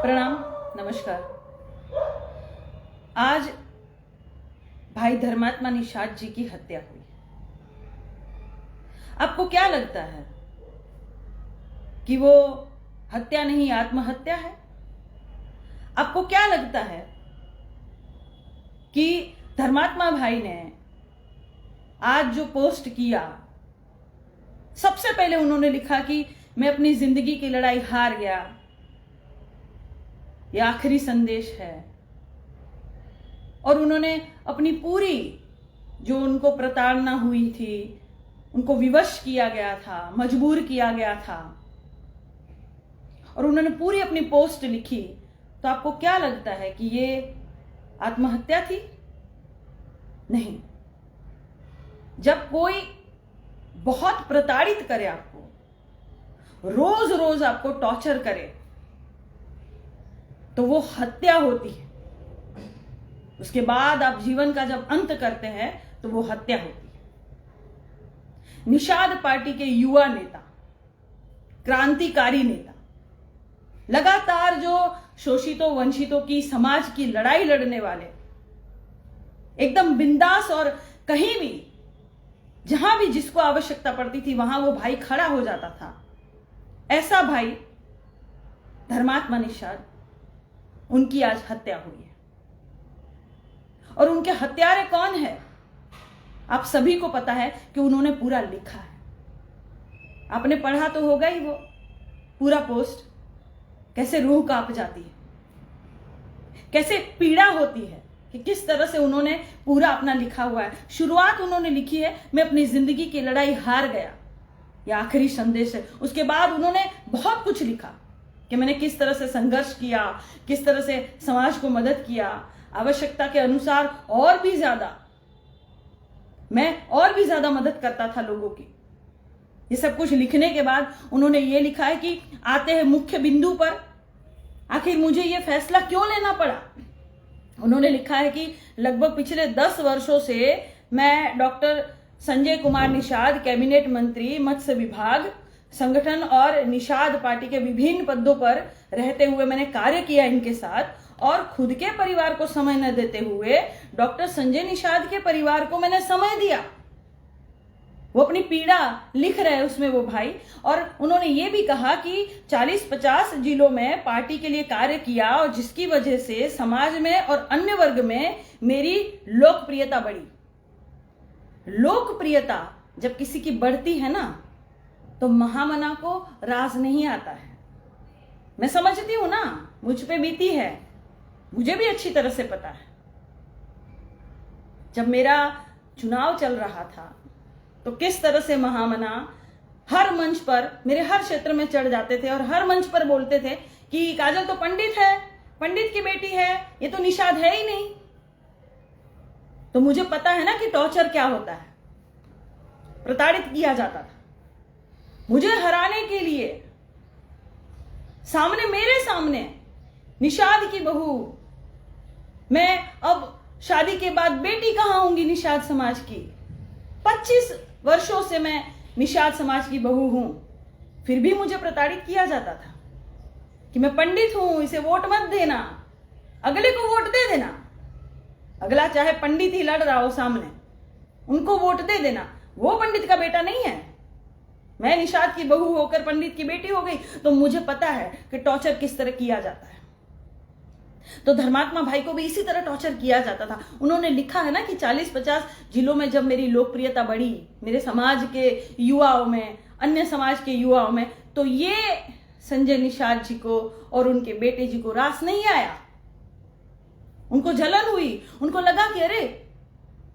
प्रणाम, नमस्कार। आज भाई धर्मात्मा निषाद जी की हत्या हुई। आपको क्या लगता है कि वो हत्या नहीं आत्महत्या है? आपको क्या लगता है कि धर्मात्मा भाई ने आज जो पोस्ट किया, सबसे पहले उन्होंने लिखा कि मैं अपनी जिंदगी की लड़ाई हार गया, यह आखिरी संदेश है। और उन्होंने अपनी पूरी जो उनको प्रताड़ना हुई थी, उनको विवश किया गया था, मजबूर किया गया था, और उन्होंने पूरी अपनी पोस्ट लिखी। तो आपको क्या लगता है कि ये आत्महत्या थी? नहीं। जब कोई बहुत प्रताड़ित करे आपको, रोज रोज आपको टॉर्चर करे, तो वो हत्या होती है। उसके बाद आप जीवन का जब अंत करते हैं तो वो हत्या होती है। निषाद पार्टी के युवा नेता, क्रांतिकारी नेता, लगातार जो शोषितों वंचितों की समाज की लड़ाई लड़ने वाले, एकदम बिंदास, और कहीं भी जहां भी जिसको आवश्यकता पड़ती थी वहां वो भाई खड़ा हो जाता था। ऐसा भाई धर्मात्मा निषाद, उनकी आज हत्या हुई है। और उनके हत्यारे कौन है? आप सभी को पता है कि उन्होंने पूरा लिखा है। आपने पढ़ा तो होगा ही वो पूरा पोस्ट। कैसे रूह कांप जाती है, कैसे पीड़ा होती है कि किस तरह से उन्होंने पूरा अपना लिखा हुआ है। शुरुआत उन्होंने लिखी है, मैं अपनी जिंदगी की लड़ाई हार गया, यह आखिरी संदेश है। उसके बाद उन्होंने बहुत कुछ लिखा कि मैंने किस तरह से संघर्ष किया, किस तरह से समाज को मदद किया, आवश्यकता के अनुसार और भी ज्यादा मदद करता था लोगों की। ये सब कुछ लिखने के बाद उन्होंने ये लिखा है कि आते हैं मुख्य बिंदु पर, आखिर मुझे ये फैसला क्यों लेना पड़ा। उन्होंने लिखा है कि लगभग पिछले 10 वर्षों से मैं डॉक्टर संजय कुमार निषाद, कैबिनेट मंत्री, मत्स्य विभाग, संगठन और निषाद पार्टी के विभिन्न पदों पर रहते हुए मैंने कार्य किया इनके साथ, और खुद के परिवार को समय न देते हुए डॉक्टर संजय निषाद के परिवार को मैंने समय दिया। वो अपनी पीड़ा लिख रहे हैं उसमें वो भाई। और उन्होंने ये भी कहा कि 40-50 जिलों में पार्टी के लिए कार्य किया, और जिसकी वजह से समाज में और अन्य वर्ग में मेरी लोकप्रियता बढ़ी। लोकप्रियता जब किसी की बढ़ती है ना, तो महामना को राज नहीं आता है। मैं समझती हूं ना, मुझ पे बीती है, मुझे भी अच्छी तरह से पता है। जब मेरा चुनाव चल रहा था तो किस तरह से महामना हर मंच पर, मेरे हर क्षेत्र में चढ़ जाते थे और हर मंच पर बोलते थे कि काजल तो पंडित है, पंडित की बेटी है, ये तो निषाद है ही नहीं। तो मुझे पता है ना कि टॉर्चर क्या होता है। प्रताड़ित किया जाता था मुझे हराने के लिए। मेरे सामने निषाद की बहू, मैं अब शादी के बाद बेटी कहां होंगी निषाद समाज की। 25 वर्षों से मैं निषाद समाज की बहू हूं, फिर भी मुझे प्रताड़ित किया जाता था कि मैं पंडित हूं, इसे वोट मत देना, अगले को वोट दे देना। अगला चाहे पंडित ही लड़ रहा हो सामने, उनको वोट दे देना, वो पंडित का बेटा नहीं है। मैं निषाद की बहू होकर पंडित की बेटी हो गई, तो मुझे पता है कि टॉर्चर किस तरह किया जाता है। तो धर्मात्मा भाई को भी इसी तरह टॉर्चर किया जाता था। उन्होंने लिखा है ना कि 40-50 जिलों में जब मेरी लोकप्रियता बढ़ी, मेरे समाज के युवाओं में, अन्य समाज के युवाओं में, तो ये संजय निषाद जी को और उनके बेटे जी को रास नहीं आया। उनको जलन हुई, उनको लगा कि अरे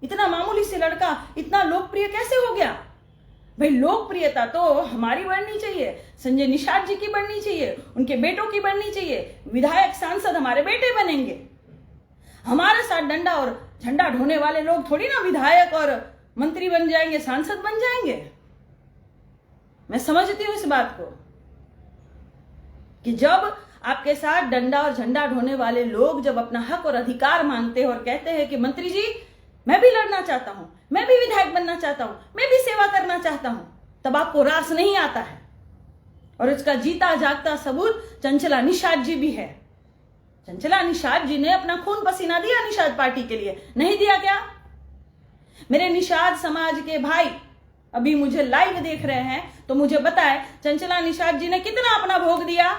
इतना मामूली से लड़का इतना लोकप्रिय कैसे हो गया। भाई लोकप्रियता तो हमारी बढ़नी चाहिए, संजय निषाद जी की बढ़नी चाहिए, उनके बेटों की बढ़नी चाहिए। विधायक सांसद हमारे बेटे बनेंगे। हमारे साथ डंडा और झंडा ढोने वाले लोग थोड़ी ना विधायक और मंत्री बन जाएंगे, सांसद बन जाएंगे। मैं समझती हूं इस बात को कि जब आपके साथ डंडा और झंडा ढोने वाले लोग जब अपना हक और अधिकार मांगते हैं और कहते हैं कि मंत्री जी मैं भी लड़ना चाहता हूं, मैं भी विधायक बनना चाहता हूं, मैं भी सेवा करना चाहता हूं, तब आपको रास नहीं आता है। और इसका जीता जागता सबूत चंचला निषाद जी भी है। चंचला निषाद जी ने अपना खून पसीना दिया निषाद पार्टी के लिए, नहीं दिया क्या? मेरे निषाद समाज के भाई अभी मुझे लाइव देख रहे हैं तो मुझे बताए, चंचला निषाद जी ने कितना अपना भोग दिया?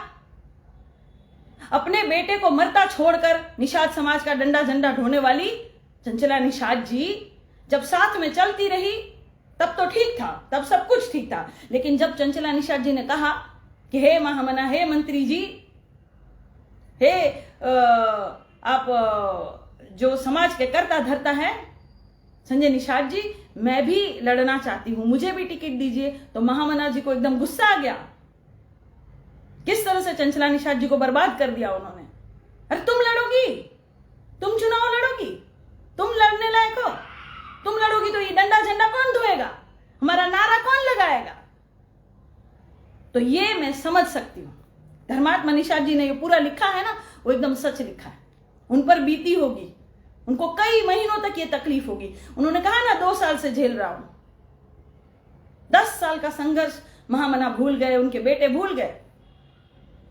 अपने बेटे को मरता छोड़कर निषाद समाज का डंडा झंडा ढोने वाली चंचला निषाद जी जब साथ में चलती रही तब तो ठीक था, तब सब कुछ ठीक था। लेकिन जब चंचला निषाद जी ने कहा कि हे महामना, हे मंत्री जी, हे आप जो समाज के कर्ता धर्ता है संजय निषाद जी, मैं भी लड़ना चाहती हूं, मुझे भी टिकट दीजिए, तो महामना जी को एकदम गुस्सा आ गया। किस तरह से चंचला निषाद जी को बर्बाद कर दिया उन्होंने। अरे तुम लड़ोगी, तुम चुनाव लड़ोगी, तुम लड़ने लायक हो, तुम लड़ोगी तो ये डंडा झंडा कौन धोएगा, हमारा नारा कौन लगाएगा? तो ये मैं समझ सकती हूं। धर्मात्मा निषाद जी ने ये पूरा लिखा है ना, वो एकदम सच लिखा है। उन पर बीती होगी, उनको कई महीनों तक ये तकलीफ होगी। उन्होंने कहा ना 2 साल से झेल रहा हूं, 10 साल का संघर्ष महामना भूल गए, उनके बेटे भूल गए।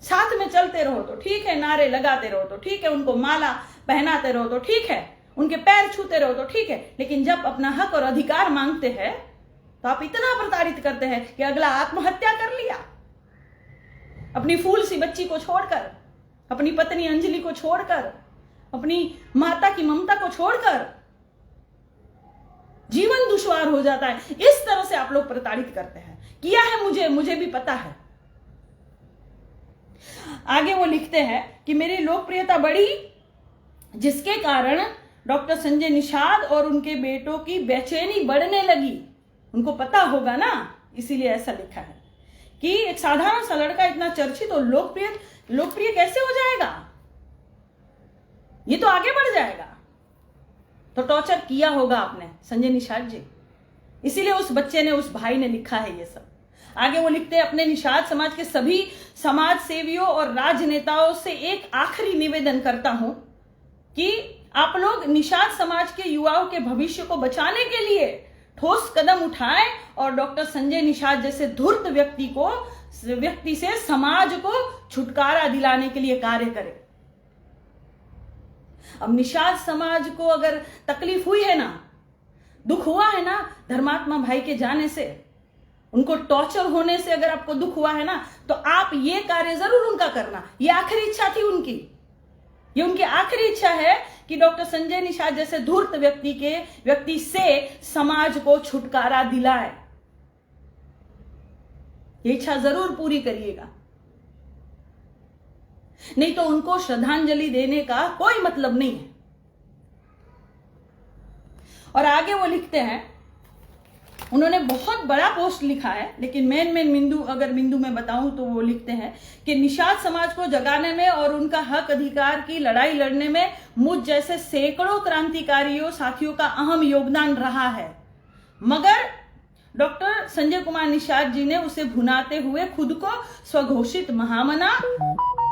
साथ में चलते रहो तो ठीक है, नारे लगाते रहो तो ठीक है, उनको माला पहनाते रहो तो ठीक है, उनके पैर छूते रहो तो ठीक है, लेकिन जब अपना हक और अधिकार मांगते हैं तो आप इतना प्रताड़ित करते हैं कि अगला आत्महत्या कर लिया, अपनी फूल सी बच्ची को छोड़कर, अपनी पत्नी अंजलि को छोड़कर, अपनी माता की ममता को छोड़कर। जीवन दुश्वार हो जाता है। इस तरह से आप लोग प्रताड़ित करते हैं। किया है मुझे भी पता है। आगे वो लिखते हैं कि मेरी लोकप्रियता बढ़ी जिसके कारण डॉक्टर संजय निषाद और उनके बेटों की बेचैनी बढ़ने लगी। उनको पता होगा ना, इसीलिए ऐसा लिखा है कि एक साधारण सा लड़का इतना चर्चित और लोकप्रिय कैसे हो जाएगा, ये तो आगे बढ़ जाएगा। तो टॉर्चर किया होगा आपने संजय निषाद जी, इसीलिए उस बच्चे ने, उस भाई ने लिखा है ये सब। आगे वो लिखते हैं, अपने निषाद समाज के सभी समाज सेवियों और राजनेताओं से एक आखिरी निवेदन करता हूं कि आप लोग निषाद समाज के युवाओं के भविष्य को बचाने के लिए ठोस कदम उठाएं और डॉक्टर संजय निषाद जैसे धूर्त व्यक्ति से समाज को छुटकारा दिलाने के लिए कार्य करें। अब निषाद समाज को अगर तकलीफ हुई है ना, दुख हुआ है ना धर्मात्मा भाई के जाने से, उनको टॉर्चर होने से अगर आपको दुख हुआ है ना, तो आप ये कार्य जरूर उनका करना। ये आखिरी इच्छा थी उनकी, ये उनकी आखिरी इच्छा है कि डॉक्टर संजय निषाद जैसे धूर्त व्यक्ति से समाज को छुटकारा दिलाए। ये इच्छा जरूर पूरी करिएगा, नहीं तो उनको श्रद्धांजलि देने का कोई मतलब नहीं है। और आगे वो लिखते हैं, उन्होंने बहुत बड़ा पोस्ट लिखा है, लेकिन मेन बिंदु में बताऊं तो वो लिखते हैं कि निषाद समाज को जगाने में और उनका हक अधिकार की लड़ाई लड़ने में मुझ जैसे सैकड़ों क्रांतिकारियों साथियों का अहम योगदान रहा है, मगर डॉक्टर संजय कुमार निषाद जी ने उसे भुनाते हुए खुद को स्वघोषित महामना,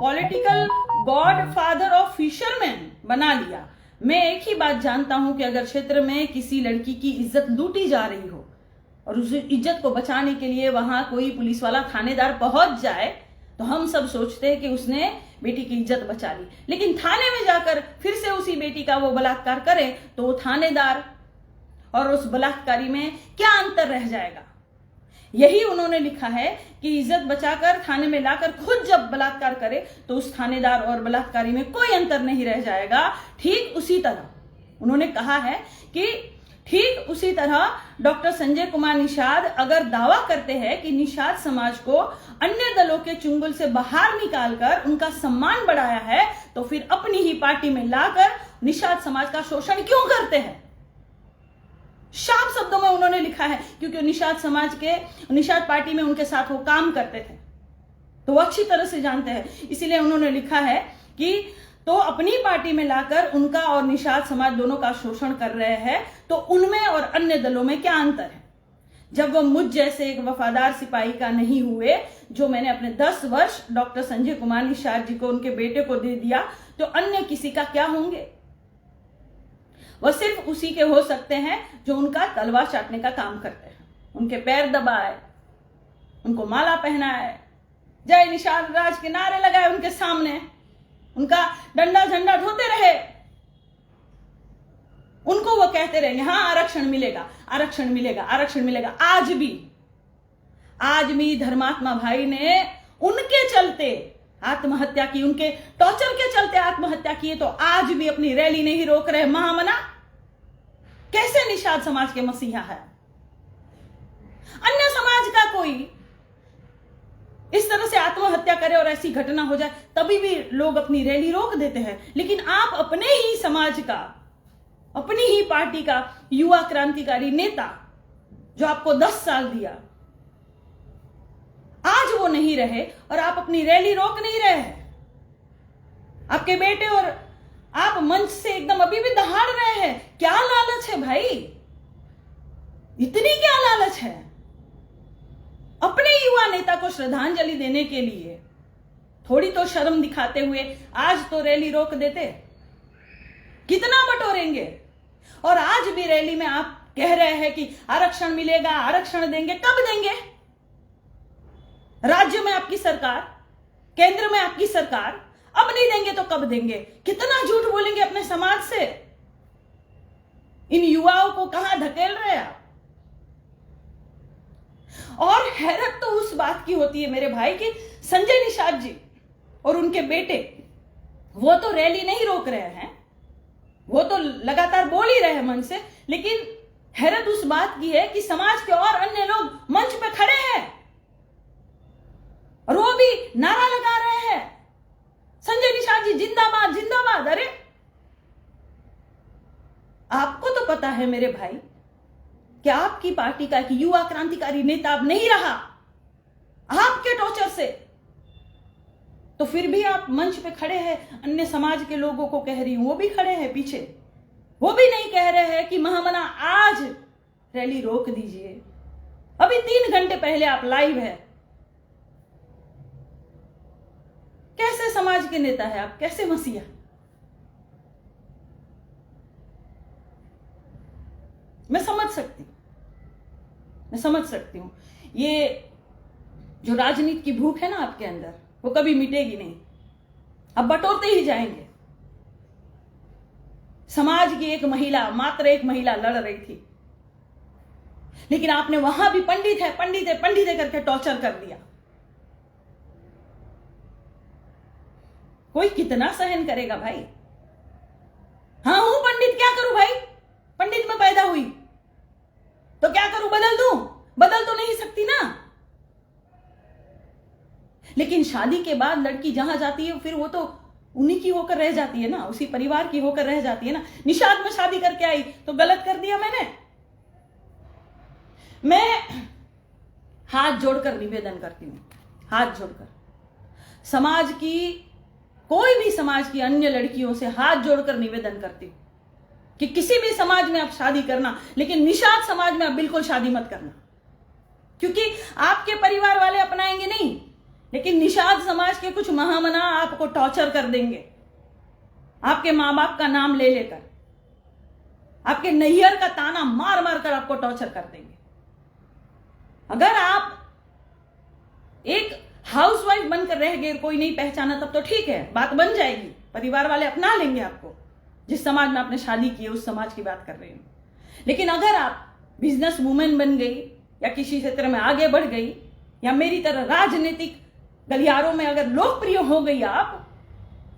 political godfather of fisherman बना लिया। मैं एक ही बात जानता हूं कि अगर क्षेत्र में किसी लड़की की इज्जत लूटी जा रही हो और उस इज्जत को बचाने के लिए वहां कोई पुलिस वाला थानेदार पहुंच जाए तो हम सब सोचते हैं कि उसने बेटी की इज्जत बचा ली, लेकिन थाने में जाकर फिर से उसी बेटी का वो बलात्कार करे तो वो थानेदार और उस बलात्कारी में क्या अंतर रह जाएगा। यही उन्होंने लिखा है कि इज्जत बचाकर थाने में लाकर खुद जब बलात्कार करे तो उस थानेदार और बलात्कारी में कोई अंतर नहीं रह जाएगा। ठीक उसी तरह उन्होंने कहा है कि ठीक उसी तरह डॉक्टर संजय कुमार निषाद अगर दावा करते हैं कि निषाद समाज को अन्य दलों के चुंगल से बाहर निकालकर उनका सम्मान बढ़ाया है, तो फिर अपनी ही पार्टी में लाकर निषाद समाज का शोषण क्यों करते हैं। साफ शब्दों में उन्होंने लिखा है, क्योंकि निषाद पार्टी में उनके साथ वो काम करते थे तो वो अच्छी तरह से जानते हैं, इसीलिए उन्होंने लिखा है कि तो अपनी पार्टी में लाकर उनका और निषाद समाज दोनों का शोषण कर रहे हैं, तो उनमें और अन्य दलों में क्या अंतर है। जब वो मुझ जैसे एक वफादार सिपाही का नहीं हुए, जो मैंने अपने 10 वर्ष डॉक्टर संजय कुमार निषाद जी को, उनके बेटे को दे दिया, तो अन्य किसी का क्या होंगे। वह सिर्फ उसी के हो सकते हैं जो उनका तलवार चाटने का काम करते हैं, उनके पैर दबाए, उनको माला पहनाए, जय निषाद राज के नारे लगाए उनके सामने, उनका डंडा झंडा ढोते रहे, उनको वो कहते रहेंगे हाँ आरक्षण मिलेगा, आरक्षण मिलेगा, आरक्षण मिलेगा। आज भी धर्मात्मा भाई ने उनके चलते आत्महत्या की, उनके टॉर्चर के चलते आत्महत्या की, तो आज भी अपनी रैली नहीं रोक रहे महामना। कैसे निषाद समाज के मसीहा है? अन्य समाज का कोई इस तरह से आत्महत्या करे और ऐसी घटना हो जाए तभी भी लोग अपनी रैली रोक देते हैं, लेकिन आप अपने ही समाज का, अपनी ही पार्टी का युवा क्रांतिकारी नेता जो आपको 10 साल दिया, आज वो नहीं रहे और आप अपनी रैली रोक नहीं रहे हैं। आपके बेटे और आप मंच से एकदम अभी भी दहाड़ रहे हैं। क्या लालच है भाई, इतनी क्या लालच है? अपने युवा नेता को श्रद्धांजलि देने के लिए थोड़ी तो शर्म दिखाते हुए आज तो रैली रोक देते। कितना बटोरेंगे? और आज भी रैली में आप कह रहे हैं कि आरक्षण मिलेगा, आरक्षण देंगे। कब देंगे? राज्य में आपकी सरकार, केंद्र में आपकी सरकार, अब नहीं देंगे तो कब देंगे? कितना झूठ बोलेंगे अपने समाज से? इन युवाओं को कहां धकेल रहे हैं आप? और हैरत तो उस बात की होती है मेरे भाई कि संजय निषाद जी और उनके बेटे वो तो रैली नहीं रोक रहे हैं, वो तो लगातार बोल ही रहे हैं मन से, लेकिन हैरत उस बात की है कि समाज के और अन्य लोग मंच पे खड़े हैं और वो भी नारा लगा रहे हैं, संजय निषाद जी जिंदाबाद जिंदाबाद। अरे आपको तो पता है मेरे भाई कि आपकी पार्टी का एक युवा क्रांतिकारी नेता अब नहीं रहा आपके टॉर्चर से, तो फिर भी आप मंच पे खड़े हैं। अन्य समाज के लोगों को कह रही हूं, वो भी खड़े हैं पीछे, वो भी नहीं कह रहे हैं कि महामना आज रैली रोक दीजिए। अभी 3 घंटे पहले आप लाइव है। कैसे समाज के नेता है आप? कैसे मसीहा? मैं समझ सकती हूं ये जो राजनीति की भूख है ना आपके अंदर, वो कभी मिटेगी नहीं। अब बटोरते ही जाएंगे। समाज की एक महिला, मात्र एक महिला लड़ रही थी, लेकिन आपने वहां भी पंडित है पंडित है पंडित है करके टॉर्चर कर दिया। कोई कितना सहन करेगा भाई? हाँ हूं पंडित, क्या करूं भाई? पंडित में पैदा हुई तो क्या करूं? बदल दूं? बदल तो नहीं सकती ना। लेकिन शादी के बाद लड़की जहां जाती है फिर वो तो उन्हीं की होकर रह जाती है ना, उसी परिवार की होकर रह जाती है ना। निषाद में शादी करके आई तो गलत कर दिया मैंने। मैं हाथ जोड़कर निवेदन करती हूं, हाथ जोड़कर समाज की, कोई भी समाज की अन्य लड़कियों से हाथ जोड़कर निवेदन करती हूं कि किसी भी समाज में आप शादी करना, लेकिन निषाद समाज में आप बिल्कुल शादी मत करना, क्योंकि आपके परिवार वाले अपनाएंगे नहीं, लेकिन निषाद समाज के कुछ महामना आपको टॉर्चर कर देंगे, आपके मां बाप का नाम ले लेकर, आपके नैहर का ताना मार मार कर आपको टॉर्चर कर देंगे। अगर आप एक हाउसवाइफ बनकर रह गए, कोई नहीं पहचाना, तब तो ठीक है, बात बन जाएगी, परिवार वाले अपना लेंगे आपको। जिस समाज में आपने शादी की है उस समाज की बात कर रही हूं। लेकिन अगर आप बिजनेस वुमेन बन गई या किसी क्षेत्र में आगे बढ़ गई या मेरी तरह राजनीतिक गलियारों में अगर लोकप्रिय हो गई आप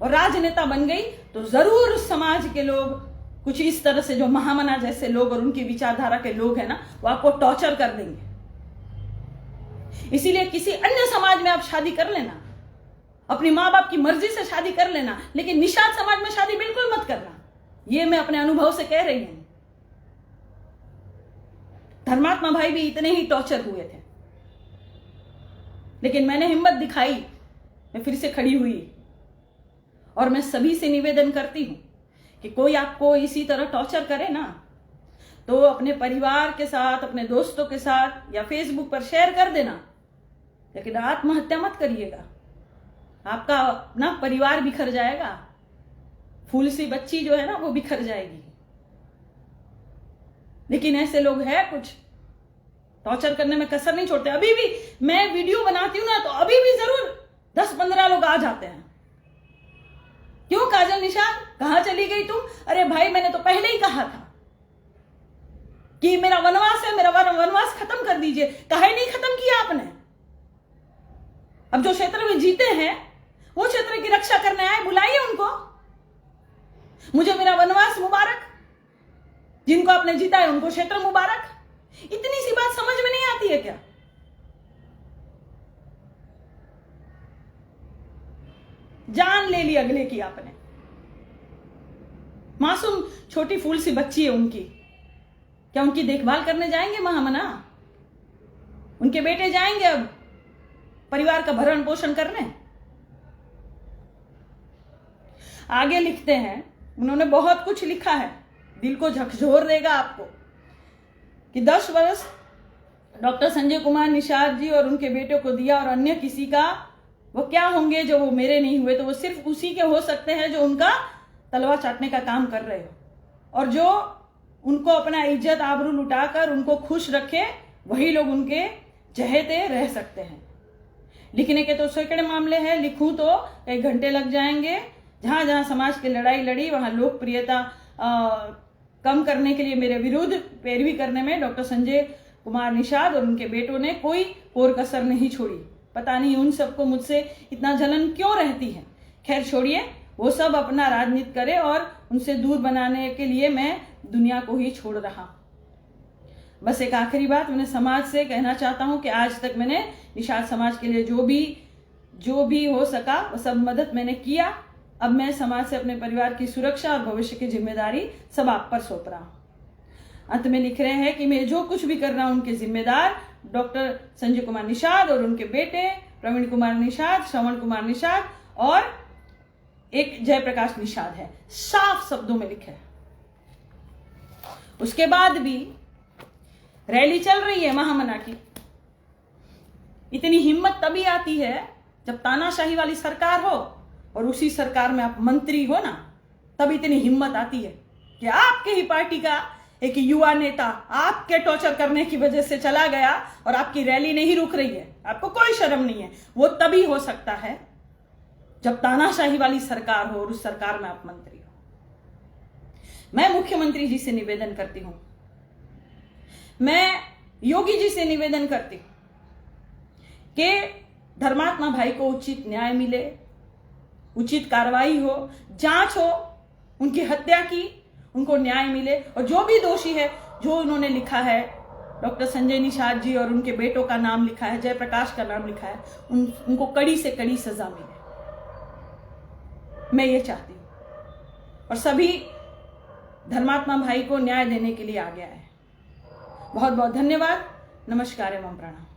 और राजनेता बन गई, तो जरूर समाज के लोग कुछ इस तरह से, जो महामना जैसे लोग और उनकी विचारधारा के लोग हैं ना, वो आपको टॉर्चर कर देंगे। इसीलिए किसी अन्य समाज में आप शादी कर लेना, अपनी मां बाप की मर्जी से शादी कर लेना, लेकिन निषाद समाज में शादी बिल्कुल मत करना। ये मैं अपने अनुभव से कह रही हूं। धर्मात्मा भाई भी इतने ही टॉर्चर हुए थे, लेकिन मैंने हिम्मत दिखाई, मैं फिर से खड़ी हुई। और मैं सभी से निवेदन करती हूं कि कोई आपको इसी तरह टॉर्चर करे ना, तो अपने परिवार के साथ, अपने दोस्तों के साथ या फेसबुक पर शेयर कर देना, लेकिन आत्महत्या मत करिएगा। आपका ना परिवार बिखर जाएगा, फूल सी बच्ची जो है ना वो बिखर जाएगी। लेकिन ऐसे लोग हैं कुछ, टॉर्चर करने में कसर नहीं छोड़ते। अभी भी मैं वीडियो बनाती हूं ना, तो अभी भी जरूर 10-15 लोग आ जाते हैं। काजल निषाद, कहां चली गई तुम? अरे भाई, मैंने तो पहले ही कहा था कि मेरा वनवास है, मेरा वनवास खत्म कर दीजिए। काहे नहीं खत्म किया आपने? अब जो क्षेत्र में जीते हैं वो क्षेत्र की रक्षा करने आए, बुलाइए उनको। मुझे मेरा वनवास मुबारक, जिनको आपने जीता है उनको क्षेत्र मुबारक। इतनी सी बात समझ में नहीं आती है क्या? जान ले ली अगले की आपने। मासूम छोटी फूल सी बच्ची है उनकी, क्या उनकी देखभाल करने जाएंगे महामना? उनके बेटे जाएंगे अब परिवार का भरण पोषण करने? आगे लिखते हैं, उन्होंने बहुत कुछ लिखा है, दिल को झकझोर देगा आपको, कि 10 वर्ष डॉक्टर संजय कुमार निषाद जी और उनके बेटे को दिया और अन्य किसी का वो क्या होंगे जो वो मेरे नहीं हुए, तो वो सिर्फ उसी के हो सकते हैं जो उनका तलवा चाटने का काम कर रहे हो और जो उनको अपना इज्जत आबरू लुटाकर उनको खुश रखे, वही लोग उनके चहेते रह सकते हैं। लिखने के तो सैकड़े मामले हैं, लिखूं तो कई घंटे लग जाएंगे। जहां जहां समाज की लड़ाई लड़ी, वहां लोकप्रियता कम करने के लिए मेरे विरुद्ध पैरवी करने में डॉक्टर संजय कुमार निषाद और उनके बेटों ने कोई कोर कसर नहीं छोड़ी। पता नहीं उन सबको मुझसे इतना जलन क्यों रहती है। खैर छोड़िए, वो सब अपना राजनीति करे और उनसे दूर बनाने के लिए मैं दुनिया को ही छोड़ रहा। बस एक आखिरी बात मैंने समाज से कहना चाहता हूं कि आज तक मैंने निषाद समाज के लिए जो भी हो सका वो सब मदद मैंने किया। अब मैं समाज से अपने परिवार की सुरक्षा और भविष्य की जिम्मेदारी सब आप पर सौंप रहा हूं। अंत में लिख रहे हैं कि मैं जो कुछ भी कर रहा हूं उनके जिम्मेदार डॉक्टर संजय कुमार निषाद और उनके बेटे प्रवीण कुमार निषाद, श्रवण कुमार निषाद और एक जयप्रकाश निषाद है। साफ शब्दों में लिखे। उसके बाद भी रैली चल रही है महामना की। इतनी हिम्मत तभी आती है जब तानाशाही वाली सरकार हो और उसी सरकार में आप मंत्री हो ना, तब इतनी हिम्मत आती है कि आपके ही पार्टी का एक युवा नेता आपके टॉर्चर करने की वजह से चला गया और आपकी रैली नहीं रुक रही है। आपको कोई शर्म नहीं है। वो तभी हो सकता है जब तानाशाही वाली सरकार हो और उस सरकार में आप मंत्री हो। मैं मुख्यमंत्री जी से निवेदन करती हूं, मैं योगी जी से निवेदन करती हूं कि धर्मात्मा भाई को उचित न्याय मिले, उचित कार्रवाई हो, जांच हो उनकी हत्या की, उनको न्याय मिले और जो भी दोषी है, जो उन्होंने लिखा है डॉक्टर संजय निषाद जी और उनके बेटों का नाम लिखा है, जयप्रकाश का नाम लिखा है, उनको कड़ी से कड़ी सजा मिले। मैं ये चाहती हूं और सभी धर्मात्मा भाई को न्याय देने के लिए आगे आए। बहुत बहुत धन्यवाद। नमस्कार एवं प्रणाम।